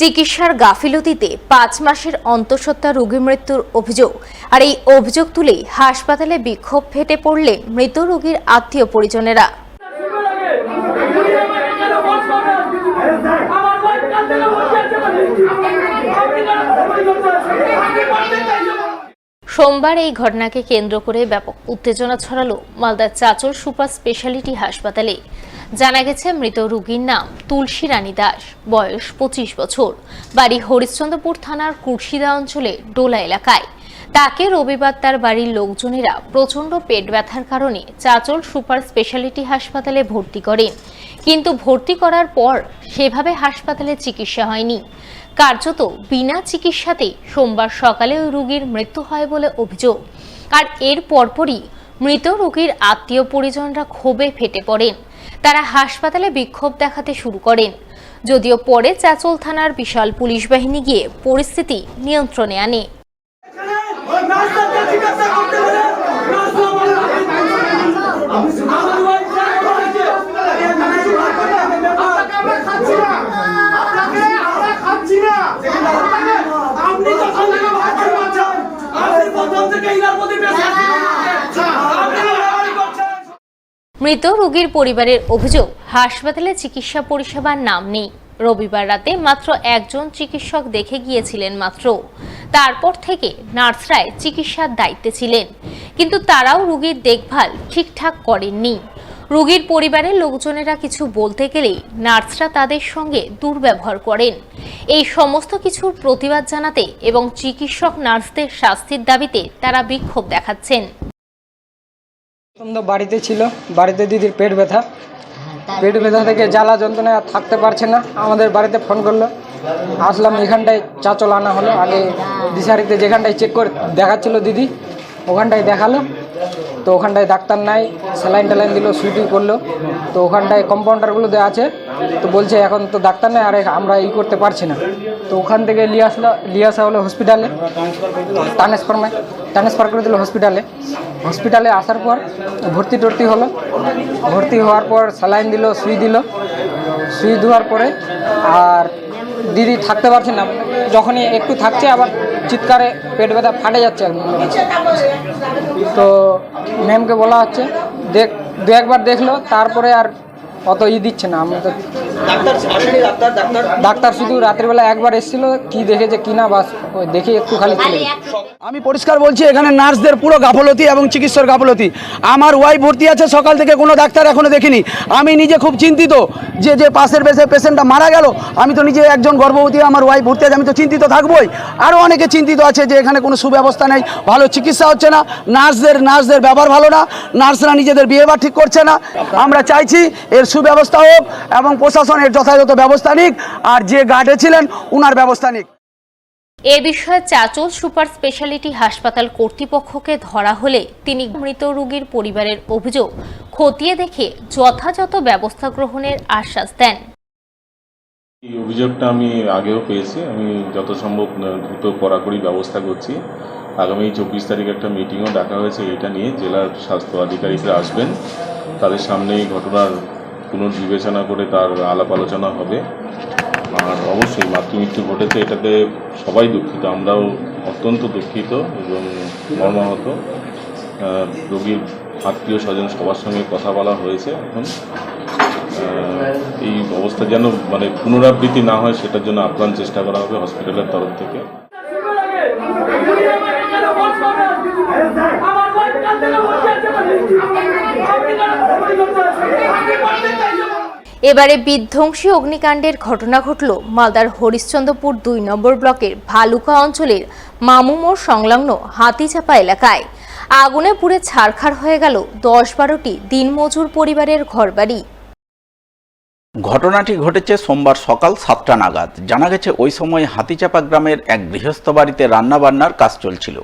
চিকিৎসার গাফিলতিতে ৫ মাসের অন্তঃসত্ত্বা রোগীর মৃত্যুর অভিযোগ। আর এই অভিযোগ তুলেই হাসপাতালে বিক্ষোভ ফেটে পড়লেন মৃত রোগীর আত্মীয় পরিজনেরা। সোমবার এই ঘটনাকে কেন্দ্র করে ব্যাপক উত্তেজনা ছড়ালো মালদার চাচল সুপার স্পেশালিটি হাসপাতালে। জানা গেছে, মৃত রোগীর নাম তুলসী রানী দাস, বয়স ২৫ বছর, বাড়ি হরিশ্চন্দ্রপুর থানার কুর্শিদা অঞ্চলে ডোলা এলাকায়। তাকে রবিবার তার বাড়ির লোকজনেরা প্রচণ্ড পেট ব্যথার কারণে চাচল সুপার স্পেশালিটি হাসপাতালে ভর্তি করেন। কিন্তু ভর্তি করার পর সেভাবে হাসপাতালে চিকিৎসা হয়নি। কার্যত বিনা চিকিৎসাতেই সোমবার সকালে ওই রোগীর মৃত্যু হয় বলে অভিযোগ। আর এর পরপরই মৃত রোগীর আত্মীয় পরিজনরা ক্ষোভে ফেটে পড়েন। তারা হাসপাতালে বিক্ষোভ দেখাতে শুরু করেন। যদিও পরে চাচল থানার বিশাল পুলিশ বাহিনী গিয়ে পরিস্থিতি নিয়ন্ত্রণে আনে। মৃত রোগীর পরিবারের অভিযোগ, হাসপাতালে চিকিৎসা পরিষেবার নাম নেই। রবিবার রাতে মাত্র একজন চিকিৎসক দেখে গিয়েছিলেন মাত্র। তারপর থেকে নার্সরাই চিকিৎসার দায়িত্বে ছিলেন, কিন্তু তারাও রোগীর দেখভাল ঠিকঠাক করেননি। রোগীর পরিবারের লোকজনেরা কিছু বলতে গেলেই নার্সরা তাদের সঙ্গে দুর্ব্যবহার করেন। এই সমস্ত কিছুর প্রতিবাদ জানাতে এবং চিকিৎসক নার্সদের শাস্তির দাবিতে তারা বিক্ষোভ দেখাচ্ছেন। বাড়িতে ছিল, বাড়িতে দিদির পেট ব্যথা থেকে জ্বালা যন্ত্রণায় আর থাকতে পারছে না। আমাদের বাড়িতে ফোন করলো, আসলাম, এখানটায় চাচল আনা হলো। আগে দিশারিতে যেখানটায় চেক করে দেখাচ্ছিল দিদি, ওখানটায় দেখালো। তো ওখানটায় ডাক্তার নাই, স্যালাইন ট্যালাইন দিল, সুইটি করলো। তো ওখানটায় কম্পাউন্ডারগুলো দেওয়া আছে, তো বলছে এখন তো ডাক্তার নেই, আর আমরা করতে পারছি না। তো ওখান থেকে নিয়ে আসা হলো হসপিটালে, ট্রান্সফার করে দিল হসপিটালে আসার পর ভর্তি হলো। ভর্তি হওয়ার পর স্যালাইন দিল, সুই দেওয়ার পরে আর দিদি থাকতে পারছে না। যখনই একটু থাকছে আবার চিৎকারে পেট ব্যথা ফাটে যাচ্ছে। তো ম্যামকে বলা হচ্ছে, দু একবার দেখলো, তারপরে আর অত দিচ্ছে না। আমরা তো ডাক্তার শুধু রাত্রিবেলা একবার এসেছিল, কি দেখেছে কিনা বাস দেখে একটু খালি চলে। আমি পরিষ্কার বলছি, এখানে নার্সদের পুরো গাফলতি এবং চিকিৎসার গাফলতি। আমার ওয়াইফ ভর্তি আছে, সকাল থেকে কোনো ডাক্তার এখনো দেখিনি। আমি নিজে খুব চিন্তিত যে পাশের পেশেন্টটা মারা গেল। আমি তো নিজে একজন গর্ভবতী, আমার ওয়াইফ ভর্তি আছে, আমি তো চিন্তিত থাকবোই। আরও অনেকে চিন্তিত আছে যে এখানে কোনো সুব্যবস্থা নেই, ভালো চিকিৎসা হচ্ছে না, নার্সদের ব্যবহার ভালো না, নার্সরা নিজেদের বিহেভিয়ার ঠিক করছে না। আমরা চাইছি এর সুব্যবস্থা হোক এবং প্রশাসনের যথাযথ ব্যবস্থা নিক, আর যে গার্ডে ছিলেন উনার ব্যবস্থা নিক। এ বিষয়ে চাচল সুপার স্পেশালিটি হাসপাতাল কর্তৃপক্ষকে ধরা হলে তিনি মৃত রোগীর পরিবারের অভিযোগ খতিয়ে দেখে যথাযথ ব্যবস্থা গ্রহণের আশ্বাস দেন। এই অভিযোগটা আমি আগেও পেয়েছি, আমি যত সম্ভব দ্রুত কড়াকড়ি ব্যবস্থা করছি। আগামী ২৪ তারিখ একটা মিটিংও ডাকা হয়েছে এটা নিয়ে। জেলার স্বাস্থ্য আধিকারিকরা আসবেন, তাদের সামনে এই ঘটনার পুনর্বিবেচনা করে তার আলাপ আলোচনা হবে। আর অবশ্যই মাতৃমৃত্যু ঘটেছে, এটাতে সবাই দুঃখিত, আমরাও অত্যন্ত দুঃখিত এবং মর্মাহত। রোগীর আত্মীয় স্বজন সবার সঙ্গে কথা বলা হয়েছে। এখন এই অবস্থা যেন পুনরাবৃত্তি না হয় সেটার জন্য আপ্রাণ চেষ্টা করা হবে হসপিটালের তরফ থেকে। এবারে বিধ্বংসী অগ্নিকাণ্ডের ঘটনা ঘটল মালদার হরিশ্চন্দ্রপুর ২ নম্বর ব্লকের ভালুকা অঞ্চলের মামুমোড় সংলগ্ন হাতিচাপা এলাকায়। আগুনে পুড়ে ছারখার হয়ে গেল ১০-১২টি দিনমজুর পরিবারের ঘরবাড়ি। ঘটনাটি ঘটেছে সোমবার সকাল ৭টা নাগাদ। জানা গেছে, ওই সময় হাতিচাপা গ্রামের এক গৃহস্থ বাড়িতে রান্নাবান্নার কাজ চলছিল।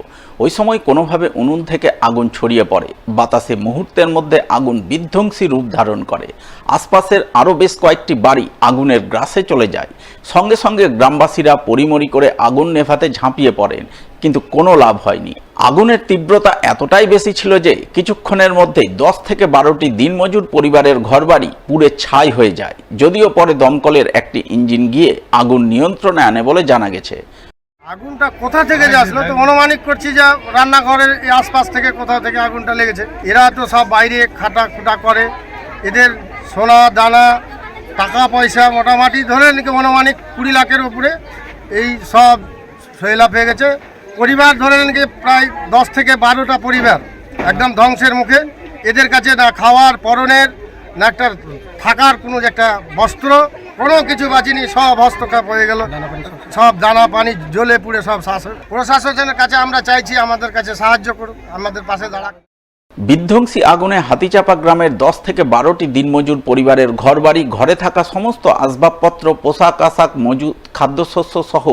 ওই সময় কোনোভাবে উনুন থেকে আগুন ছড়িয়ে পড়ে। বাতাসে মুহূর্তের মধ্যে আগুন বিধ্বংসী রূপ ধারণ করে। আশপাশের আরও বেশ কয়েকটি বাড়ি আগুনের গ্রাসে চলে যায়। সঙ্গে সঙ্গে গ্রামবাসীরা পরিমরি করে আগুন নেভাতে ঝাঁপিয়ে পড়েন, কিন্তু কোনো লাভ হয়নি। আগুনের তীব্রতা এতটাই বেশি ছিল যে কিছুক্ষণের মধ্যেই 10 থেকে 12টি দিনমজুর পরিবারের ঘরবাড়ি পুড়ে ছাই হয়ে যায়। যদিও পরে দমকলের একটি ইঞ্জিন গিয়ে আগুন নিয়ন্ত্রণে আনে বলে জানা গেছে। আগুনটা কোথা থেকে যে আসলো তো অনুমানিক করছি যে রান্নাঘরের এই আশপাশ থেকে কোথাও থেকে আগুনটা লেগেছে। এরা তো সব বাইরে খাটা খুটা করে, এদের সোনা দানা টাকা পয়সা মোটামুটি ধরে নাকি অনুমানিক 20 লাখের উপরে এই সব সৈলাভ হয়ে গেছে। পরিবার ধরে নাকি প্রায় 10 থেকে 12টা পরিবার একদম ধ্বংসের মুখে। এদের কাছে না খাওয়ার পরনের না একটা থাকার কোনো যে একটা বস্ত্র কোনো কিছু বাঁচিনি, সব হস্তক্ষেপ হয়ে গেল, সব দানা পানি জ্বলে পুড়ে সব প্রশাসনের কাছে আমরা চাইছি আমাদের কাছে সাহায্য করুন, আমাদের পাশে দাঁড়াক। বিধ্বংসী আগুনে হাতিচাপা গ্রামের 10 থেকে 12টি দিনমজুর পরিবারের ঘরবাড়ি, ঘরে থাকা সমস্ত আসবাবপত্র, পোশাক আশাক, মজুদ খাদ্যশস্য সহ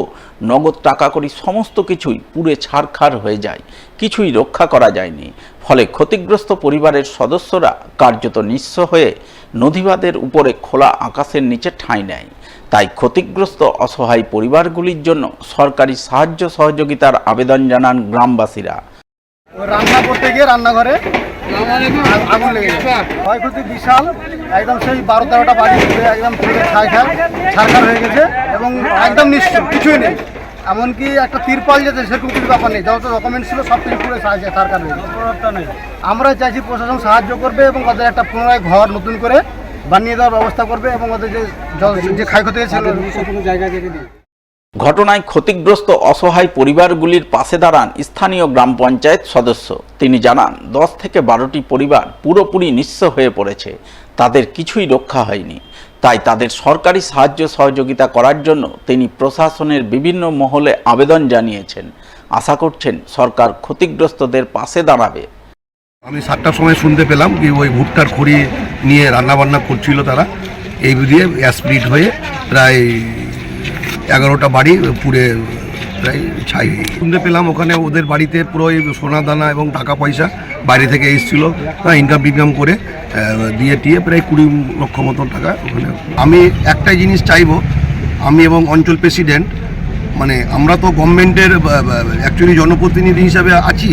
নগদ টাকা কড়ি সমস্ত কিছুই পুড়ে ছারখার হয়ে যায়। কিছুই রক্ষা করা যায়নি। ফলে ক্ষতিগ্রস্ত পরিবারের সদস্যরা কার্যত নিঃস্ব হয়ে নদীবাঁধের উপরে খোলা আকাশের নিচে ঠাঁই নেয়। তাই ক্ষতিগ্রস্ত অসহায় পরিবারগুলির জন্য সরকারি সাহায্য সহযোগিতার আবেদন জানান গ্রামবাসীরা। রান্না করতে গিয়ে রান্নাঘরে আগুন লেগে গেছে, ক্ষয়ক্ষতি বিশাল, একদম সেই 12-13টা বাড়ি একদম ছারখার হয়ে গেছে এবং একদম নিশ্চয় কিছুই নেই। এমনকি একটা তিরপল যেতে সেরকম কিছু ব্যাপার নেই, যত ডকুমেন্ট ছিল সব কিছু পুরো ছারখার হয়ে গেছে। আমরা চাইছি প্রশাসন সাহায্য করবে এবং ওদের একটা পুনরায় ঘর নতুন করে বানিয়ে দেওয়ার ব্যবস্থা করবে এবং ওদের যে ক্ষয়ক্ষতি হয়েছে কোনো জায়গা থেকে দিয়ে। ঘটনায় ক্ষতিগ্রস্ত অসহায় পরিবারগুলির পাশে দাঁড়ান স্থানীয় গ্রাম পঞ্চায়েত সদস্য। তিনি জানান 10 থেকে 12টি পরিবার পুরোপুরি নিঃস্ব হয়ে পড়েছে, তাদের কিছুই রক্ষা হয়নি। তাই তাদের সরকারি সাহায্য সহযোগিতা করার জন্য তিনি প্রশাসনের বিভিন্ন মহলে আবেদন জানিয়েছেন। আশা করছেন সরকার ক্ষতিগ্রস্তদের পাশে দাঁড়াবে। আমি 7টার সময় শুনতে পেলাম কি ওই ভুট্টার খড়ি নিয়ে রান্নাবান্না করছিল তারা, এই দিয়ে স্প্লিট হয়ে প্রায় 11টা বাড়ি পুড়ে প্রায় ছাই। শুনতে পেলাম ওখানে ওদের বাড়িতে পুরো সোনা দানা এবং টাকা পয়সা বাইরে থেকে এসেছিলো, ইনকাম করে দিয়ে টিয়ে প্রায় 20 লক্ষ মতন টাকা ওখানে। আমি একটাই জিনিস চাইবো, আমি এবং অঞ্চল প্রেসিডেন্ট, মানে আমরা তো গভর্নমেন্টের অ্যাকচুয়ালি জনপ্রতিনিধি হিসাবে আছি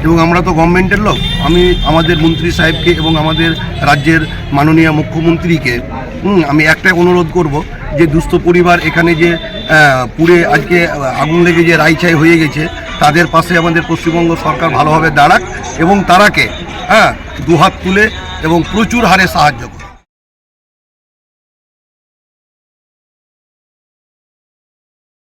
এবং আমরা তো গভর্নমেন্টের লোক। আমি আমাদের মন্ত্রী সাহেবকে এবং আমাদের রাজ্যের মাননীয় মুখ্যমন্ত্রীকে আমি একটাই অনুরোধ করব যে দুস্থ পরিবার এখানে যে পুড়ে আজকে আগুন লেগে যে রাইছাই হয়ে গেছে, তাদের পাশে আমাদের পশ্চিমবঙ্গ সরকার ভালোভাবে দাঁড়াক এবং তারাকে দুহাত তুলে এবং প্রচুর হারে সাহায্য করে।